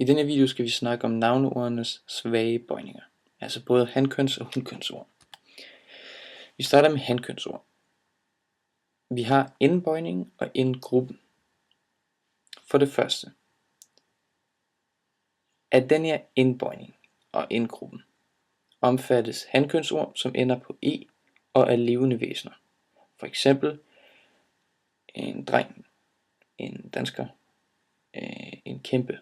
I denne video skal vi snakke om navneordenes svage bøjninger, altså både hankøns- og hunkønsord. Vi starter med hankønsord. Vi har n-bøjning og n-gruppen. For det første, af den her n-bøjning og n-gruppen omfattes hankønsord, som ender på e og er levende væsener. For eksempel en dreng, en dansker, en kæmpe.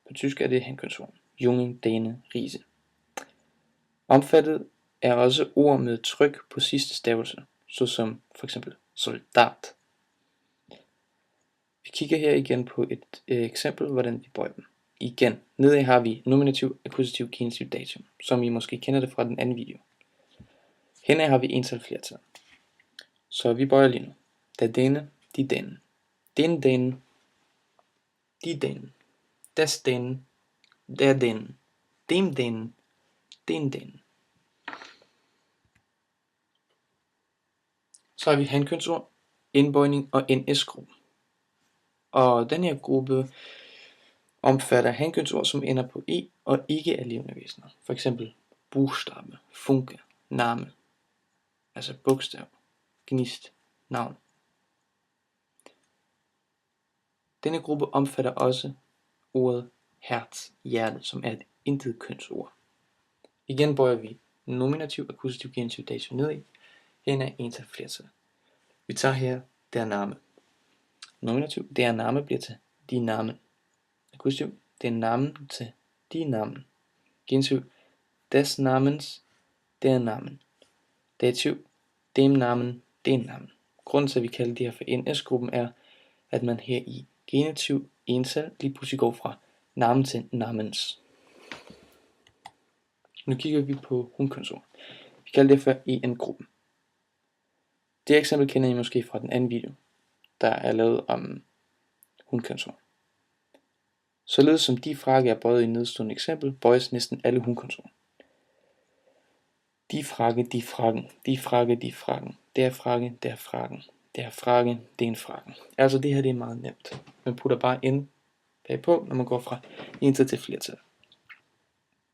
På tysk er det hankønsord. Junge, Dane, Riese. Omfattet er også ord med tryk på sidste stavelse, såsom for eksempel soldat. Vi kigger her igen på et eksempel, hvordan vi bøjer dem. Igen, nedad har vi nominativ, akkusativ, genitiv, dativ, som I måske kender det fra den anden video. Henad har vi ental flertal. Så vi bøjer lige nu. Der denne, de denne. Den denne, de denne. Das denne, der denne. Dem denne, den denne. Så har vi hankønsord, n-bøjning og ns-gruppen. Og den her gruppe omfatter hankønsord, som ender på e og ikke er levende væsener. For eksempel buchstabe, funke, name, altså bogstav, gnist, navn. Denne gruppe omfatter også ordet herz, hjerte, som er et intet kønsord. Igen bøjer vi nominativ, akkusativ, genitiv, dativ nedad. Henad ental flertal. Vi tager her der Name. Nominativ, der Name bliver til de Namen. Akkusativ, den Namen til de Namen. Genitiv, des Namens, der Namen. Dativ, dem Namen, den Namen. Grunden til at vi kalder det her for ns-gruppen er, at man her i genitiv ental lige pludselig går fra namen til namens. Nu kigger vi på hunkønsord. Vi kalder det for en-gruppen. Det eksempel kender I måske fra den anden video, der er lavet om hunkønsord. Således som de frakke er bøjet i nedstående eksempel, bøjes næsten alle hunkønsord. De frakke, de frakken, de frakke, de frakken, der frakke, der frakken, der frakke, den frakken. Altså det her det er meget nemt. Man putter bare n bagpå, når man går fra ental til flertal.